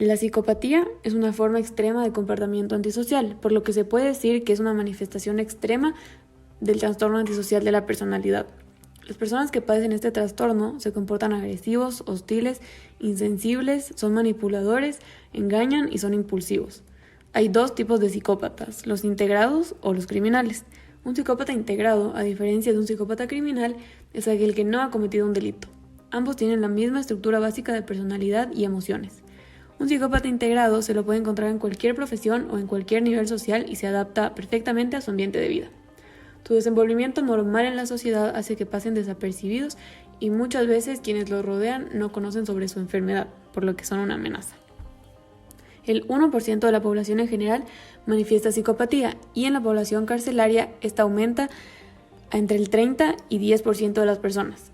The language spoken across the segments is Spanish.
La psicopatía es una forma extrema de comportamiento antisocial, por lo que se puede decir que es una manifestación extrema del trastorno antisocial de la personalidad. Las personas que padecen este trastorno se comportan agresivos, hostiles, insensibles, son manipuladores, engañan y son impulsivos. Hay dos tipos de psicópatas, los integrados o los criminales. Un psicópata integrado, a diferencia de un psicópata criminal, es aquel que no ha cometido un delito. Ambos tienen la misma estructura básica de personalidad y emociones. Un psicópata integrado se lo puede encontrar en cualquier profesión o en cualquier nivel social y se adapta perfectamente a su ambiente de vida. Su desenvolvimiento normal en la sociedad hace que pasen desapercibidos y muchas veces quienes los rodean no conocen sobre su enfermedad, por lo que son una amenaza. El 1% de la población en general manifiesta psicopatía y en la población carcelaria esta aumenta a entre el 30 y 10% de las personas.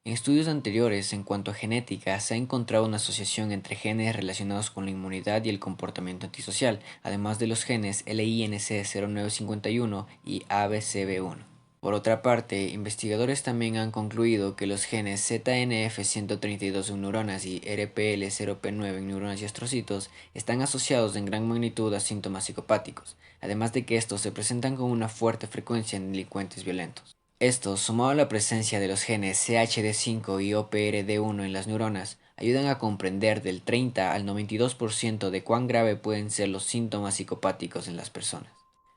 En estudios anteriores, en cuanto a genética, se ha encontrado una asociación entre genes relacionados con la inmunidad y el comportamiento antisocial, además de los genes LINC0951 y ABCB1. Por otra parte, investigadores también han concluido que los genes ZNF132 en neuronas y RPL0P9 en neuronas y astrocitos están asociados en gran magnitud a síntomas psicopáticos, además de que estos se presentan con una fuerte frecuencia en delincuentes violentos. Esto, sumado a la presencia de los genes CHD5 y OPRD1 en las neuronas, ayudan a comprender del 30 al 92% de cuán grave pueden ser los síntomas psicopáticos en las personas.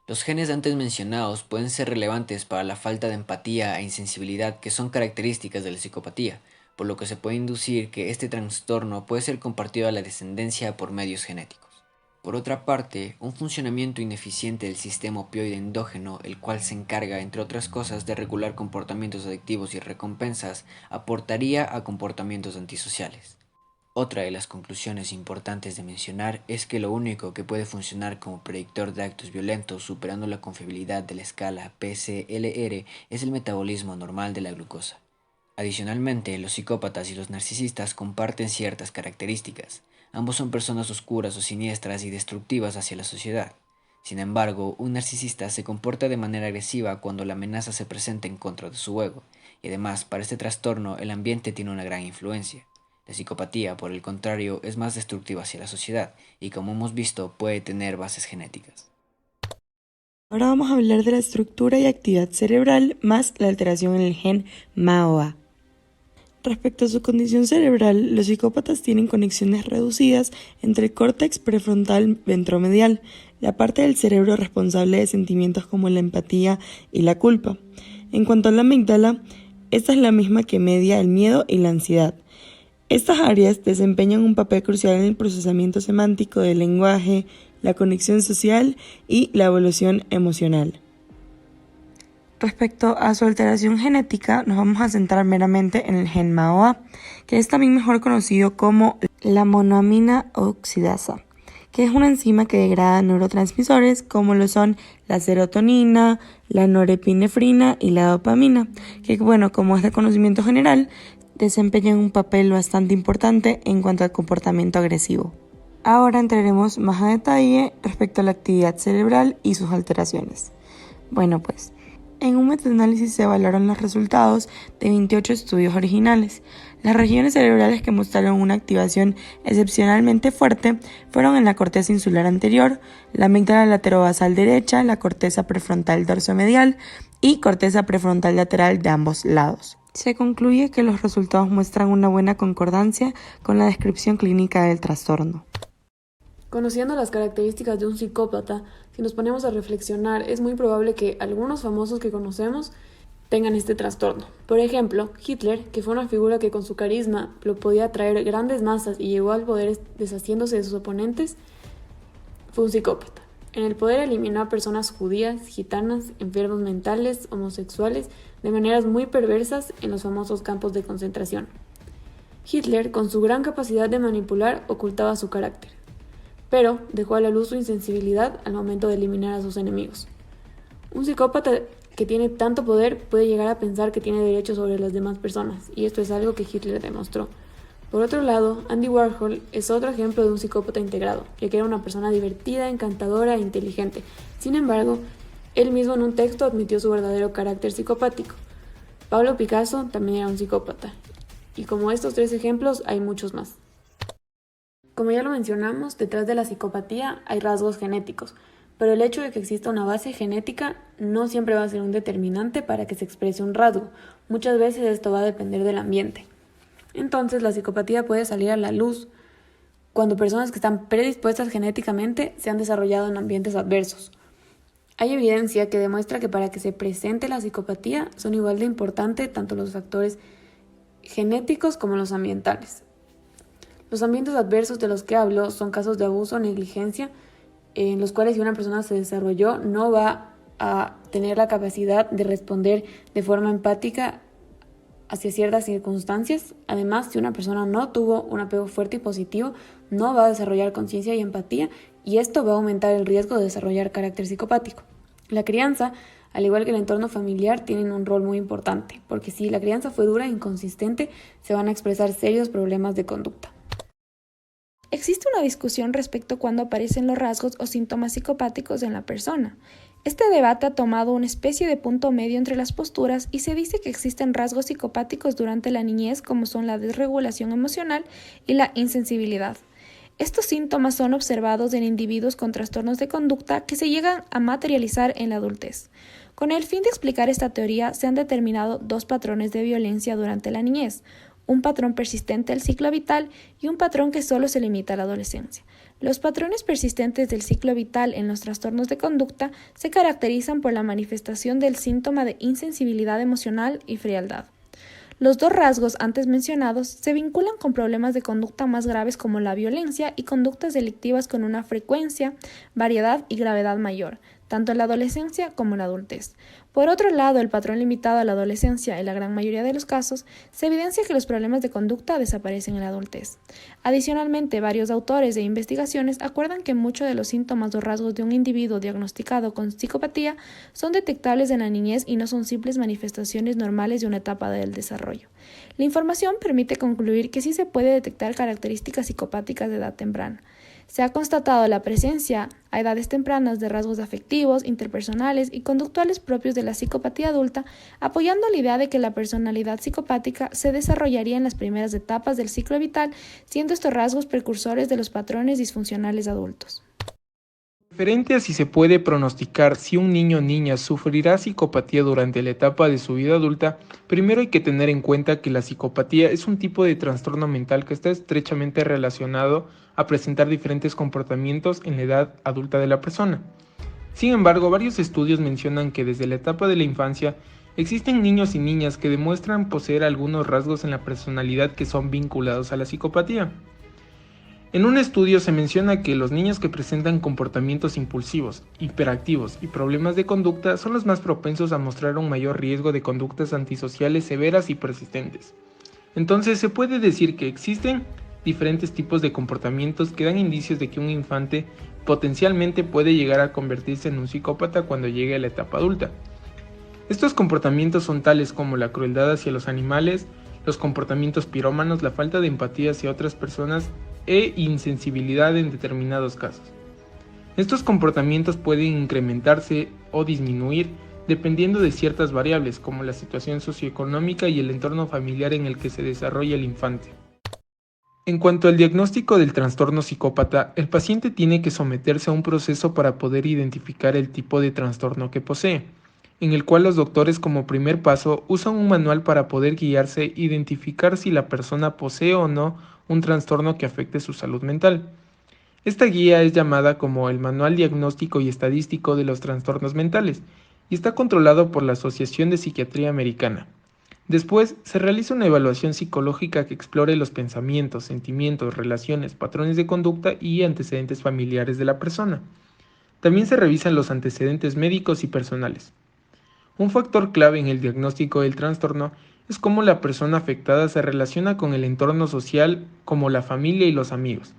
Los genes antes mencionados pueden ser relevantes para la falta de empatía e insensibilidad que son características de la psicopatía, por lo que se puede inducir que este trastorno puede ser compartido a la descendencia por medios genéticos. Por otra parte, un funcionamiento ineficiente del sistema opioide endógeno, el cual se encarga, entre otras cosas, de regular comportamientos adictivos y recompensas, aportaría a comportamientos antisociales. Otra de las conclusiones importantes de mencionar es que lo único que puede funcionar como predictor de actos violentos superando la confiabilidad de la escala PCLR es el metabolismo normal de la glucosa. Adicionalmente, los psicópatas y los narcisistas comparten ciertas características. Ambos son personas oscuras o siniestras y destructivas hacia la sociedad. Sin embargo, un narcisista se comporta de manera agresiva cuando la amenaza se presenta en contra de su ego, y además, para este trastorno, el ambiente tiene una gran influencia. La psicopatía, por el contrario, es más destructiva hacia la sociedad, y como hemos visto, puede tener bases genéticas. Ahora vamos a hablar de la estructura y actividad cerebral más la alteración en el gen MAOA. Respecto a su condición cerebral, los psicópatas tienen conexiones reducidas entre el córtex prefrontal ventromedial, la parte del cerebro responsable de sentimientos como la empatía y la culpa. En cuanto a la amígdala, esta es la misma que media el miedo y la ansiedad. Estas áreas desempeñan un papel crucial en el procesamiento semántico del lenguaje, la conexión social y la evolución emocional. Respecto a su alteración genética, nos vamos a centrar meramente en el gen MAOA, que es también mejor conocido como la monoamina oxidasa, que es una enzima que degrada neurotransmisores como lo son la serotonina, la norepinefrina y la dopamina, que como es de conocimiento general, desempeñan un papel bastante importante en cuanto al comportamiento agresivo. Ahora entraremos más a detalle respecto a la actividad cerebral y sus alteraciones. En un metaanálisis se evaluaron los resultados de 28 estudios originales. Las regiones cerebrales que mostraron una activación excepcionalmente fuerte fueron en la corteza insular anterior, la amígdala laterobasal derecha, la corteza prefrontal dorsomedial y corteza prefrontal lateral de ambos lados. Se concluye que los resultados muestran una buena concordancia con la descripción clínica del trastorno. Conociendo las características de un psicópata, si nos ponemos a reflexionar, es muy probable que algunos famosos que conocemos tengan este trastorno. Por ejemplo, Hitler, que fue una figura que con su carisma lo podía atraer grandes masas y llegó al poder deshaciéndose de sus oponentes, fue un psicópata. En el poder eliminó a personas judías, gitanas, enfermos mentales, homosexuales, de maneras muy perversas en los famosos campos de concentración. Hitler, con su gran capacidad de manipular, ocultaba su carácter, pero dejó a la luz su insensibilidad al momento de eliminar a sus enemigos. Un psicópata que tiene tanto poder puede llegar a pensar que tiene derechos sobre las demás personas, y esto es algo que Hitler demostró. Por otro lado, Andy Warhol es otro ejemplo de un psicópata integrado, ya que era una persona divertida, encantadora e inteligente. Sin embargo, él mismo en un texto admitió su verdadero carácter psicopático. Pablo Picasso también era un psicópata, y como estos tres ejemplos hay muchos más. Como ya lo mencionamos, detrás de la psicopatía hay rasgos genéticos, pero el hecho de que exista una base genética no siempre va a ser un determinante para que se exprese un rasgo. Muchas veces esto va a depender del ambiente. Entonces, la psicopatía puede salir a la luz cuando personas que están predispuestas genéticamente se han desarrollado en ambientes adversos. Hay evidencia que demuestra que para que se presente la psicopatía son igual de importantes tanto los factores genéticos como los ambientales. Los ambientes adversos de los que hablo son casos de abuso o negligencia en los cuales si una persona se desarrolló no va a tener la capacidad de responder de forma empática hacia ciertas circunstancias. Además, si una persona no tuvo un apego fuerte y positivo, no va a desarrollar conciencia y empatía, y esto va a aumentar el riesgo de desarrollar carácter psicopático. La crianza, al igual que el entorno familiar, tienen un rol muy importante, porque si la crianza fue dura e inconsistente, se van a expresar serios problemas de conducta. Existe una discusión respecto a cuándo aparecen los rasgos o síntomas psicopáticos en la persona. Este debate ha tomado una especie de punto medio entre las posturas y se dice que existen rasgos psicopáticos durante la niñez como son la desregulación emocional y la insensibilidad. Estos síntomas son observados en individuos con trastornos de conducta que se llegan a materializar en la adultez. Con el fin de explicar esta teoría se han determinado dos patrones de violencia durante la niñez, un patrón persistente del ciclo vital y un patrón que solo se limita a la adolescencia. Los patrones persistentes del ciclo vital en los trastornos de conducta se caracterizan por la manifestación del síntoma de insensibilidad emocional y frialdad. Los dos rasgos antes mencionados se vinculan con problemas de conducta más graves como la violencia y conductas delictivas con una frecuencia, variedad y gravedad mayor, tanto en la adolescencia como en la adultez. Por otro lado, el patrón limitado a la adolescencia en la gran mayoría de los casos, se evidencia que los problemas de conducta desaparecen en la adultez. Adicionalmente, varios autores de investigaciones acuerdan que muchos de los síntomas o rasgos de un individuo diagnosticado con psicopatía son detectables en la niñez y no son simples manifestaciones normales de una etapa del desarrollo. La información permite concluir que sí se puede detectar características psicopáticas de edad temprana. Se ha constatado la presencia a edades tempranas de rasgos afectivos, interpersonales y conductuales propios de la psicopatía adulta, apoyando la idea de que la personalidad psicopática se desarrollaría en las primeras etapas del ciclo vital, siendo estos rasgos precursores de los patrones disfuncionales adultos. Referente a si se puede pronosticar si un niño o niña sufrirá psicopatía durante la etapa de su vida adulta, primero hay que tener en cuenta que la psicopatía es un tipo de trastorno mental que está estrechamente relacionado a presentar diferentes comportamientos en la edad adulta de la persona. Sin embargo, varios estudios mencionan que desde la etapa de la infancia existen niños y niñas que demuestran poseer algunos rasgos en la personalidad que son vinculados a la psicopatía. En un estudio se menciona que los niños que presentan comportamientos impulsivos, hiperactivos y problemas de conducta son los más propensos a mostrar un mayor riesgo de conductas antisociales severas y persistentes. Entonces se puede decir que existen diferentes tipos de comportamientos que dan indicios de que un infante potencialmente puede llegar a convertirse en un psicópata cuando llegue a la etapa adulta. Estos comportamientos son tales como la crueldad hacia los animales, los comportamientos pirómanos, la falta de empatía hacia otras personas e insensibilidad en determinados casos. Estos comportamientos pueden incrementarse o disminuir dependiendo de ciertas variables como la situación socioeconómica y el entorno familiar en el que se desarrolla el infante. En cuanto al diagnóstico del trastorno psicópata, el paciente tiene que someterse a un proceso para poder identificar el tipo de trastorno que posee, en el cual los doctores como primer paso usan un manual para poder guiarse e identificar si la persona posee o no un trastorno que afecte su salud mental. Esta guía es llamada como el Manual Diagnóstico y Estadístico de los Trastornos Mentales y está controlado por la Asociación de Psiquiatría Americana. Después, se realiza una evaluación psicológica que explore los pensamientos, sentimientos, relaciones, patrones de conducta y antecedentes familiares de la persona. También se revisan los antecedentes médicos y personales. Un factor clave en el diagnóstico del trastorno es cómo la persona afectada se relaciona con el entorno social como la familia y los amigos.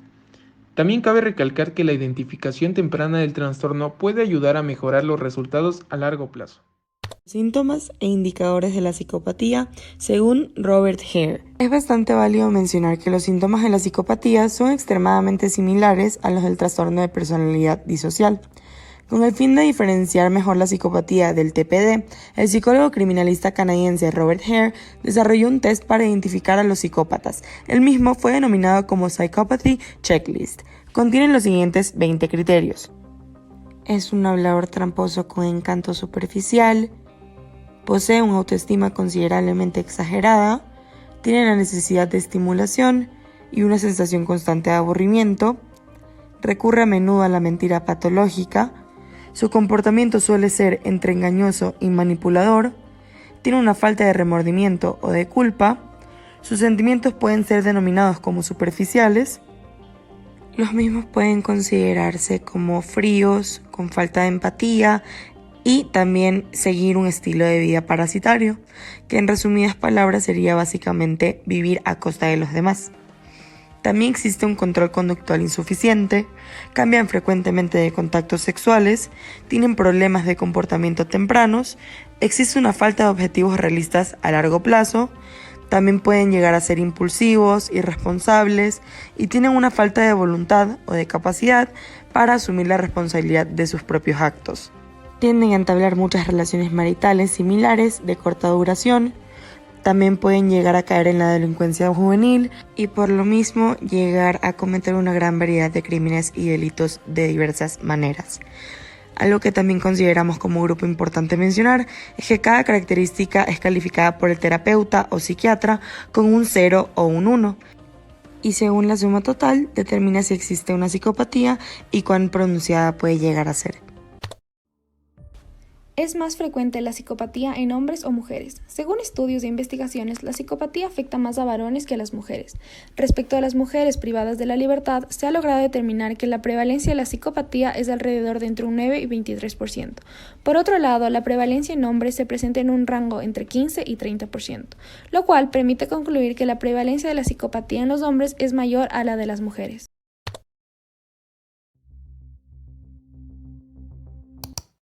También cabe recalcar que la identificación temprana del trastorno puede ayudar a mejorar los resultados a largo plazo. Síntomas e indicadores de la psicopatía, según Robert Hare. Es bastante válido mencionar que los síntomas de la psicopatía son extremadamente similares a los del trastorno de personalidad disocial. Con el fin de diferenciar mejor la psicopatía del TPD, el psicólogo criminalista canadiense Robert Hare desarrolló un test para identificar a los psicópatas. El mismo fue denominado como Psychopathy Checklist. Contiene los siguientes 20 criterios. Es un hablador tramposo con encanto superficial, posee una autoestima considerablemente exagerada, tiene la necesidad de estimulación y una sensación constante de aburrimiento, recurre a menudo a la mentira patológica, su comportamiento suele ser entre engañoso y manipulador, tiene una falta de remordimiento o de culpa, sus sentimientos pueden ser denominados como superficiales, los mismos pueden considerarse como fríos, con falta de empatía y también seguir un estilo de vida parasitario, que en resumidas palabras sería básicamente vivir a costa de los demás. También existe un control conductual insuficiente, cambian frecuentemente de contactos sexuales, tienen problemas de comportamiento tempranos, existe una falta de objetivos realistas a largo plazo, también pueden llegar a ser impulsivos, irresponsables y tienen una falta de voluntad o de capacidad para asumir la responsabilidad de sus propios actos. Tienden a entablar muchas relaciones maritales similares de corta duración, también pueden llegar a caer en la delincuencia juvenil y por lo mismo llegar a cometer una gran variedad de crímenes y delitos de diversas maneras. Algo que también consideramos como grupo importante mencionar es que cada característica es calificada por el terapeuta o psiquiatra con un 0 o un 1 y según la suma total determina si existe una psicopatía y cuán pronunciada puede llegar a ser. ¿Es más frecuente la psicopatía en hombres o mujeres? Según estudios e investigaciones, la psicopatía afecta más a varones que a las mujeres. Respecto a las mujeres privadas de la libertad, se ha logrado determinar que la prevalencia de la psicopatía es alrededor de entre un 9 y 23%. Por otro lado, la prevalencia en hombres se presenta en un rango entre 15 y 30%, lo cual permite concluir que la prevalencia de la psicopatía en los hombres es mayor a la de las mujeres.